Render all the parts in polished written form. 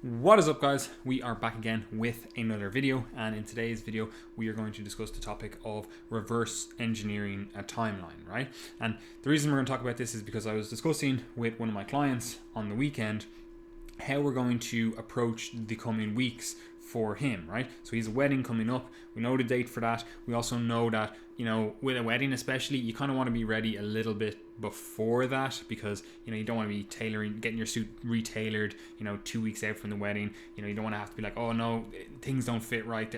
What is up, guys? We are back again with another video, and in today's video we are going to discuss the topic of reverse engineering a timeline, right? And the reason we're going to talk about this is because I was discussing with one of my clients on the weekend how we're going to approach the coming weeks for him, right? So he's a wedding coming up. We know the date for that. We also know that, with a wedding especially, you kind of want to be ready a little bit before that, because you don't want to be getting your suit retailored 2 weeks out from the wedding. You don't want to have to be like, oh no, things don't fit right.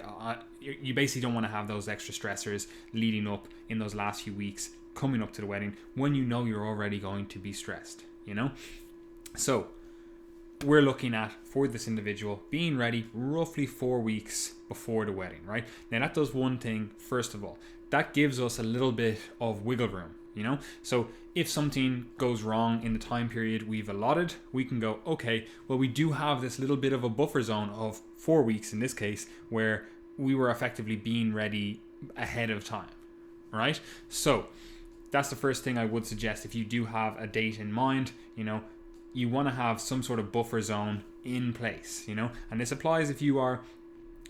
You basically don't want to have those extra stressors leading up in those last few weeks coming up to the wedding when you're already going to be stressed. So we're looking at, for this individual, being ready roughly 4 weeks before the wedding, right? Now that does one thing. First of all, that gives us a little bit of wiggle room, so if something goes wrong in the time period we've allotted, we can go, okay, well, we do have this little bit of a buffer zone of 4 weeks in this case, where we were effectively being ready ahead of time, right? So that's the first thing I would suggest. If you do have a date in mind, you want to have some sort of buffer zone in place, and this applies if you are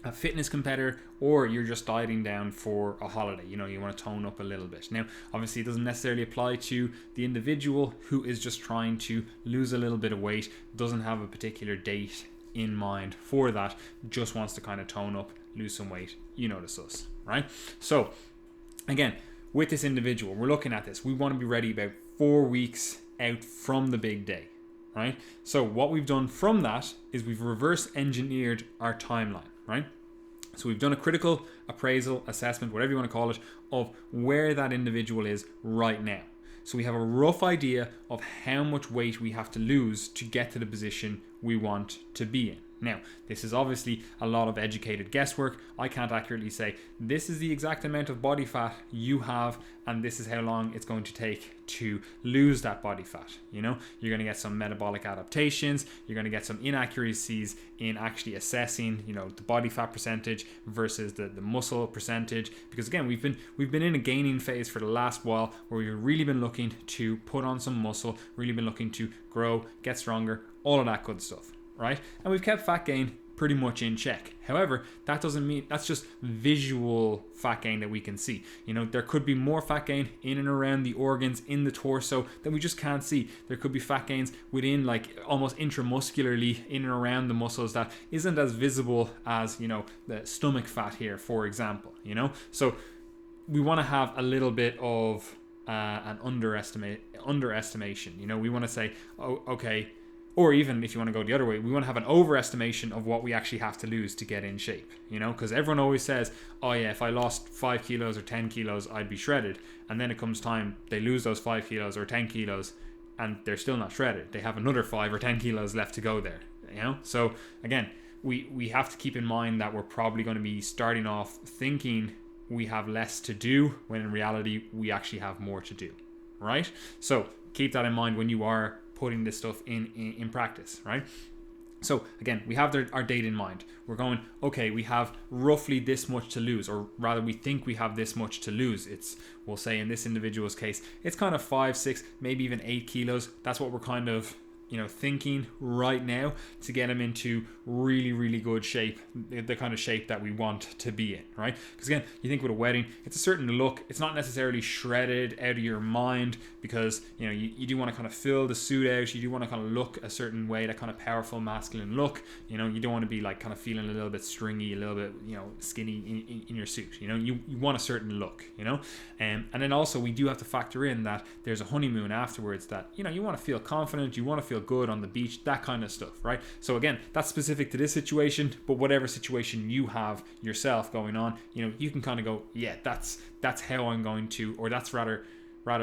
a fitness competitor or you're just dieting down for a holiday. You want to tone up a little bit. Now, obviously, it doesn't necessarily apply to the individual who is just trying to lose a little bit of weight, doesn't have a particular date in mind for that, just wants to kind of tone up, lose some weight. The sus, right? So, again, with this individual, we're looking at this. We want to be ready about 4 weeks out from the big day, right? So what we've done from that is we've reverse engineered our timeline, right? So we've done a critical appraisal, assessment, whatever you want to call it, of where that individual is right now. So we have a rough idea of how much weight we have to lose to get to the position we want to be in. Now, this is obviously a lot of educated guesswork. I can't accurately say this is the exact amount of body fat you have and this is how long it's going to take to lose that body fat. You're going to get some metabolic adaptations. You're going to get some inaccuracies in actually assessing, the body fat percentage versus the muscle percentage. Because again, we've been in a gaining phase for the last while, where we've really been looking to put on some muscle, really been looking to grow, get stronger, all of that good stuff. Right? And we've kept fat gain pretty much in check. However, that doesn't mean that's just visual fat gain that we can see. There could be more fat gain in and around the organs in the torso that we just can't see. There could be fat gains within, like, almost intramuscularly in and around the muscles that isn't as visible as, the stomach fat here, for example. So we want to have a little bit of an underestimation. We want to say, oh, okay. Or even if you want to go the other way, we want to have an overestimation of what we actually have to lose to get in shape, because everyone always says, oh yeah, if I lost 5 kilos or 10 kilos, I'd be shredded. And then it comes time, they lose those 5 kilos or 10 kilos and they're still not shredded. They have another 5 or 10 kilos left to go there, So again, we have to keep in mind that we're probably going to be starting off thinking we have less to do, when in reality, we actually have more to do, right? So keep that in mind when you are putting this stuff in practice, right? So again, we have our date in mind. We're going, okay, we have roughly this much to lose, or rather we think we have this much to lose. We'll say in this individual's case, it's kind of 5, 6, maybe even 8 kilos. That's what we're kind of thinking right now, to get him into really, really good shape, the kind of shape that we want to be in, right? Because again, you think with a wedding, it's a certain look. It's not necessarily shredded out of your mind, because you do want to kind of fill the suit out. You do want to kind of look a certain way, that kind of powerful masculine look. You don't want to be like kind of feeling a little bit stringy, a little bit skinny in your suit. You want a certain look. And then also we do have to factor in that there's a honeymoon afterwards, that you want to feel confident, you want to feel good on the beach, that kind of stuff, right? So again, that's specific to this situation, but whatever situation you have yourself going on, you can kind of go, yeah, that's how I'm going to, or that's rather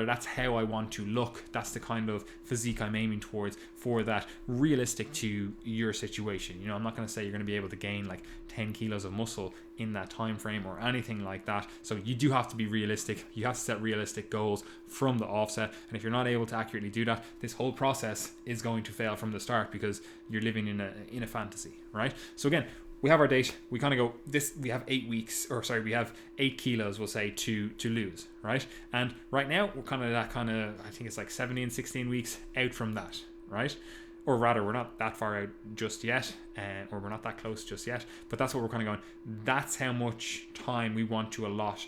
that's how I want to look. That's the kind of physique I'm aiming towards, for that, realistic to your situation. I'm not going to say you're going to be able to gain like 10 kilos of muscle in that time frame or anything like that. So you do have to be realistic. You have to set realistic goals from the offset. And if you're not able to accurately do that, this whole process is going to fail from the start, because you're living in a fantasy, right? So again, we have our date. We kind of go, we have 8 weeks, we have 8 kilos, we'll say, to lose, right? And right now we're kind of I think it's like 17, 16 weeks out from that, right? or rather we're not that far out just yet, or we're not that close just yet, but that's what we're kind of going, that's how much time we want to allot,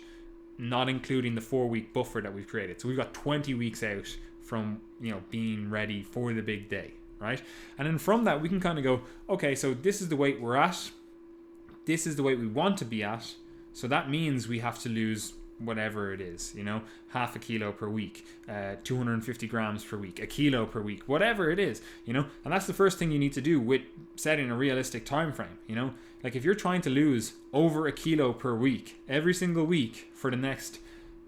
not including the 4-week buffer that we've created. So we've got 20 weeks out from, being ready for the big day, right? And then from that, we can kind of go, okay, so this is the weight we're at. This is the weight we want to be at. So that means we have to lose whatever it is, half a kilo per week, 250 grams per week, a kilo per week, whatever it is, and that's the first thing you need to do with setting a realistic time frame. Like if you're trying to lose over a kilo per week every single week for the next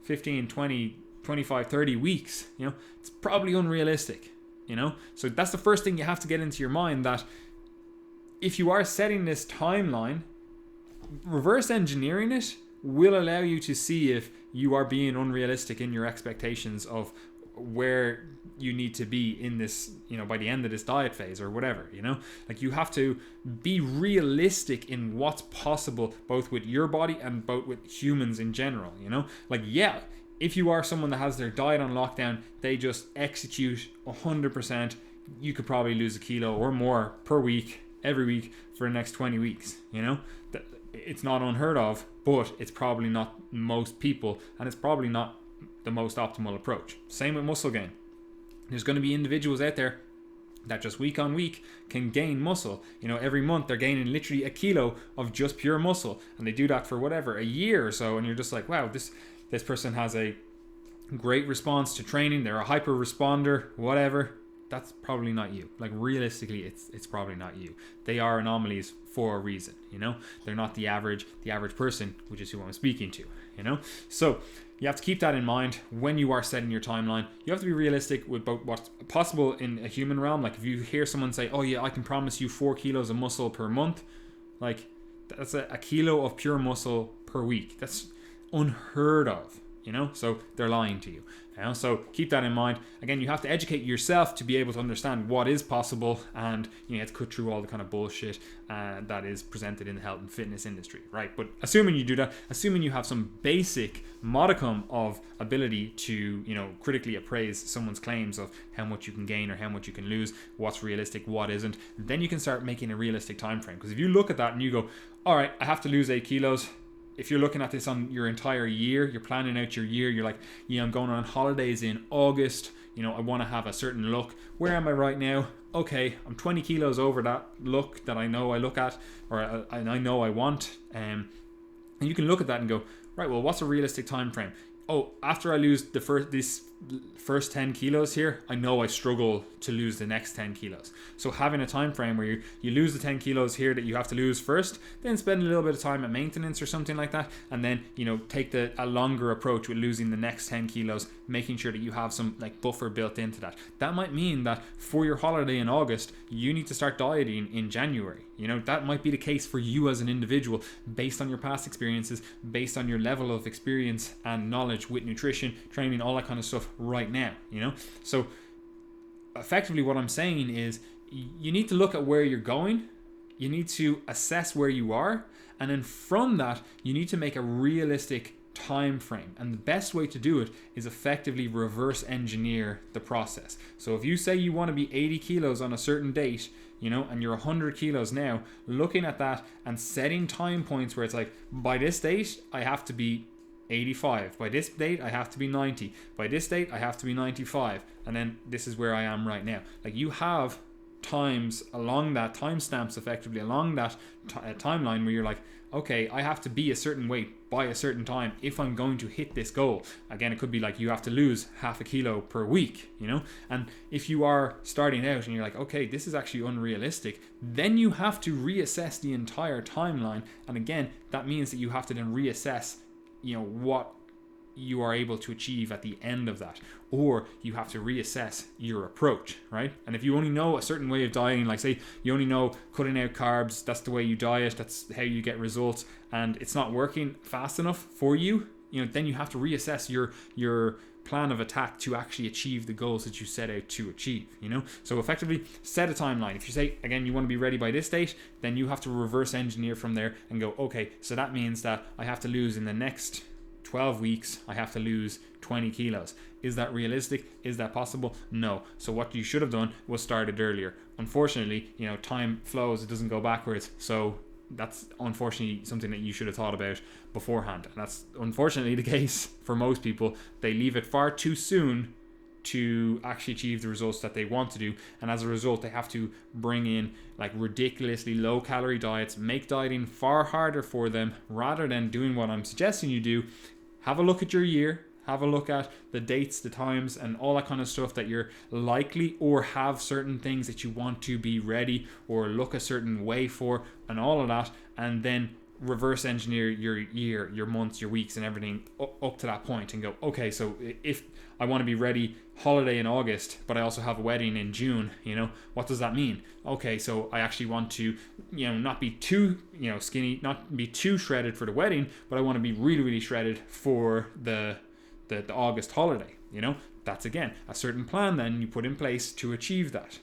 15, 20, 25, 30 weeks, it's probably unrealistic, so that's the first thing you have to get into your mind, that if you are setting this timeline, reverse engineering it will allow you to see if you are being unrealistic in your expectations of where you need to be in this, by the end of this diet phase or whatever, like you have to be realistic in what's possible, both with your body and both with humans in general, like, yeah, if you are someone that has their diet on lockdown, they just execute 100%, you could probably lose a kilo or more per week, every week for the next 20 weeks, it's not unheard of, but it's probably not most people, and it's probably not the most optimal approach. Same with muscle gain. There's going to be individuals out there that just week on week can gain muscle. Every month they're gaining literally a kilo of just pure muscle, and they do that for whatever, a year or so, and you're just like, wow, this person has a great response to training, they're a hyper responder, whatever. That's probably not you. Like realistically, it's probably not you. They are anomalies for a reason, They're not the average person, which is who I'm speaking to, So you have to keep that in mind when you are setting your timeline. You have to be realistic with both what's possible in a human realm. Like if you hear someone say, oh yeah, I can promise you 4 kilos of muscle per month, like that's a kilo of pure muscle per week. That's unheard of. So they're lying to you. So keep that in mind. Again, you have to educate yourself to be able to understand what is possible, and you have to cut through all the kind of bullshit that is presented in the health and fitness industry, right? But assuming you do that, assuming you have some basic modicum of ability to, critically appraise someone's claims of how much you can gain or how much you can lose, what's realistic, what isn't, then you can start making a realistic time frame. Because if you look at that and you go, all right, I have to lose 8 kilos. If you're looking at this on your entire year, you're planning out your year, you're like, yeah, I'm going on holidays in August, I want to have a certain look. Where am I right now? Okay, I'm 20 kilos over that look that I know I look at, or I know I want. And you can look at that and go, right, well, what's a realistic time frame? Oh, after I lose this first 10 kilos here, I know I struggle to lose the next 10 kilos. So having a time frame where you lose the 10 kilos here that you have to lose first, then spend a little bit of time at maintenance or something like that, and then take a longer approach with losing the next 10 kilos, making sure that you have some like buffer built into that. That might mean that for your holiday in August, you need to start dieting in January. That might be the case for you as an individual, based on your past experiences, based on your level of experience and knowledge with nutrition, training, all that kind of stuff right now, So effectively what I'm saying is you need to look at where you're going, you need to assess where you are, and then from that you need to make a realistic time frame. And the best way to do it is effectively reverse engineer the process. So if you say you want to be 80 kilos on a certain date, and you're 100 kilos now, looking at that and setting time points where it's like, by this date I have to be 85, by this date I have to be 90, by this date I have to be 95, and then this is where I am right now. Like you have times along that, timestamps effectively along that timeline where you're like, okay, I have to be a certain weight by a certain time if I'm going to hit this goal. Again, it could be like you have to lose half a kilo per week, and if you are starting out and you're like, okay, this is actually unrealistic, then you have to reassess the entire timeline. And again, that means that you have to then reassess what you are able to achieve at the end of that, or you have to reassess your approach, right? And if you only know a certain way of dieting, like say you only know cutting out carbs, that's the way you diet, that's how you get results, and it's not working fast enough for you, then you have to reassess your plan of attack to actually achieve the goals that you set out to achieve, So effectively set a timeline. If you say, again, you want to be ready by this date, then you have to reverse engineer from there and go, okay, so that means that I have to lose in the next 12 weeks, I have to lose 20 kilos. Is that realistic? Is that possible? No. So what you should have done was started earlier. Unfortunately, time flows, it doesn't go backwards. So that's unfortunately something that you should have thought about beforehand. And that's unfortunately the case for most people. They leave it far too soon to actually achieve the results that they want to do, and as a result they have to bring in like ridiculously low calorie diets, make dieting far harder for them, rather than doing what I'm suggesting you do. Have a look at your year, have a look at the dates, the times, and all that kind of stuff that you're likely, or have certain things that you want to be ready or look a certain way for, and all of that, and then reverse engineer your year, your months, your weeks, and everything up to that point, and go, okay, so if I want to be ready holiday in August, but I also have a wedding in June, what does that mean? Okay, so I actually want to, not be too, skinny, not be too shredded for the wedding, but I want to be really, really shredded for the August holiday, That's again a certain plan then you put in place to achieve that,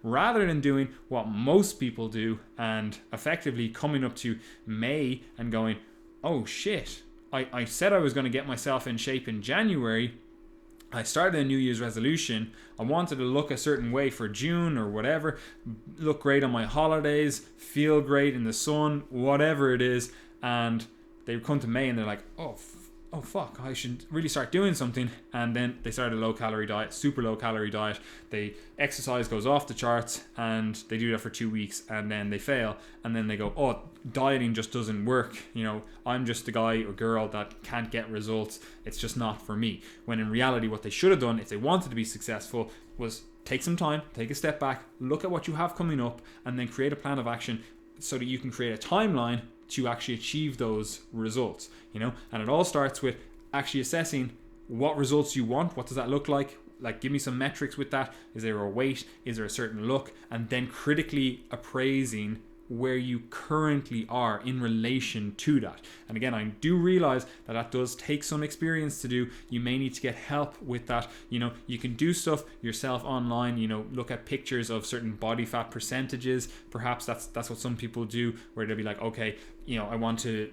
rather than doing what most people do and effectively coming up to May and going, oh shit, I said I was going to get myself in shape in January. I started a New Year's resolution. I wanted to look a certain way for June or whatever, look great on my holidays, feel great in the sun, whatever it is. And they come to May and they're like, oh fuck, I should really start doing something. And then they start a low calorie diet, super low calorie diet. They exercise goes off the charts, and they do that for 2 weeks, and then they fail. And then they go, oh, dieting just doesn't work. I'm just a guy or girl that can't get results. It's just not for me. When in reality, what they should have done if they wanted to be successful was take some time, take a step back, look at what you have coming up, and then create a plan of action so that you can create a timeline to actually achieve those results, and it all starts with actually assessing what results you want. What does that look like? Like, give me some metrics with that. Is there a weight? Is there a certain look? And then critically appraising where you currently are in relation to that. And again, I do realize that does take some experience to do. You may need to get help with that. You can do stuff yourself online, look at pictures of certain body fat percentages. Perhaps that's what some people do, where they'll be like, okay, I want to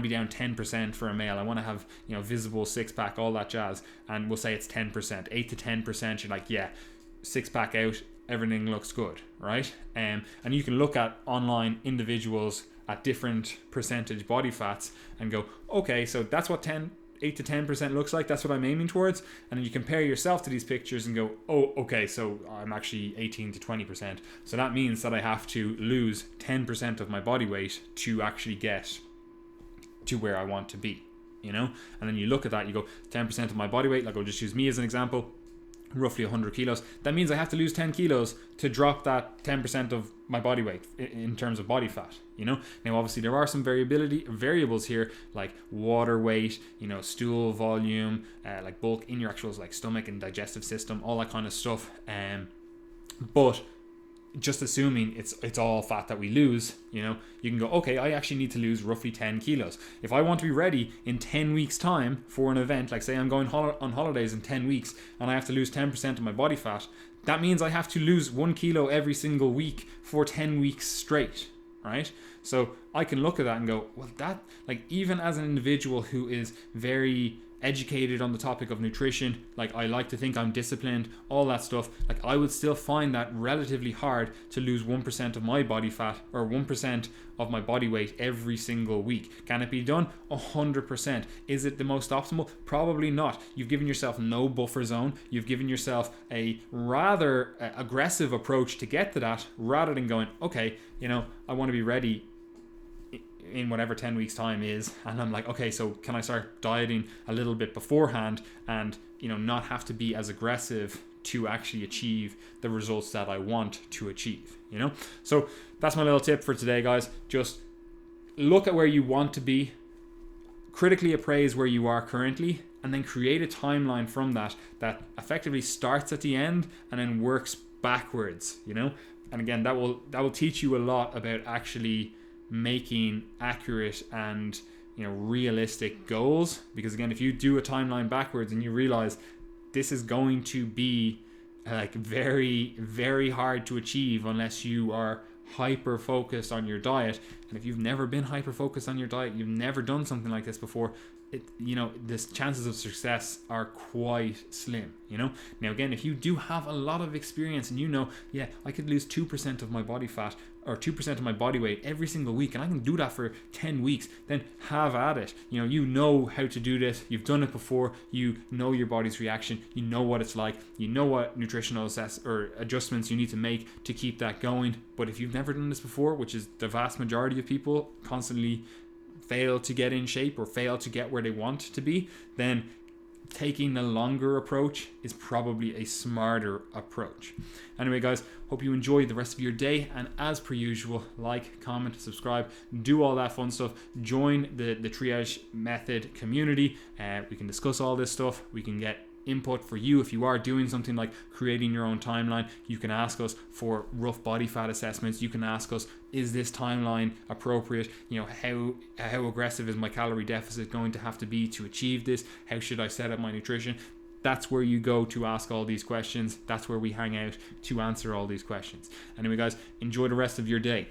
be down 10% for a male. I want to have, visible six pack, all that jazz. And we'll say it's 10%, 8 to 10%. You're like, yeah, six pack out, everything looks good, right? And you can look at online individuals at different percentage body fats and go, okay, so that's what 8 to 10% looks like. That's what I'm aiming towards. And then you compare yourself to these pictures and go, oh, okay, so I'm actually 18 to 20%. So that means that I have to lose 10% of my body weight to actually get to where I want to be, And then you look at that, you go, 10% of my body weight, like I'll just use me as an example, roughly 100 kilos. That means I have to lose 10 kilos to drop that 10% of my body weight in terms of body fat, Now, obviously there are some variables here, like water weight, stool volume, like bulk in your actual like stomach and digestive system, all that kind of stuff. But just assuming it's all fat that we lose, you can go, okay, I actually need to lose roughly 10 kilos. If I want to be ready in 10 weeks time for an event, like say I'm going on holidays in 10 weeks and I have to lose 10% of my body fat, that means I have to lose 1 kilo every single week for 10 weeks straight, right? So I can look at that and go, well, that, like, even as an individual who is very educated on the topic of nutrition, like I like to think I'm disciplined, all that stuff, like I would still find that relatively hard to lose 1% of my body fat or 1% of my body weight every single week. Can it be done? 100%. Is it the most optimal? Probably not. You've given yourself no buffer zone. You've given yourself a rather aggressive approach to get to that, rather than going, okay, I want to be ready in whatever 10 weeks time is, and I'm like, okay, so can I start dieting a little bit beforehand and not have to be as aggressive to actually achieve the results that I want to achieve, So that's my little tip for today, guys. Just look at where you want to be, critically appraise where you are currently, and then create a timeline from that effectively starts at the end and then works backwards, And again, that will teach you a lot about actually making accurate and realistic goals, because again, if you do a timeline backwards and you realize this is going to be like very, very hard to achieve unless you are hyper focused on your diet, and if you've never been hyper focused on your diet, you've never done something like this before, the chances of success are quite slim. Now again, if you do have a lot of experience and yeah, I could lose 2% of my body fat or 2% of my body weight every single week, and I can do that for 10 weeks, then have at it. You know how to do this. You've done it before. You know your body's reaction. You know what it's like. You know what nutritional adjustments you need to make to keep that going. But if you've never done this before, which is the vast majority of people constantly fail to get in shape or fail to get where they want to be, then taking the longer approach is probably a smarter approach. Anyway, guys, hope you enjoy the rest of your day, and as per usual, like, comment, subscribe, do all that fun stuff. Join the Triage method community. We can discuss all this stuff. We can get input for you. If you are doing something like creating your own timeline, you can ask us for rough body fat assessments. You can ask us, is this timeline appropriate? How aggressive is my calorie deficit going to have to be to achieve this? How should I set up my nutrition? That's where you go to ask all these questions. That's where we hang out to answer all these questions. Anyway, guys, enjoy the rest of your day.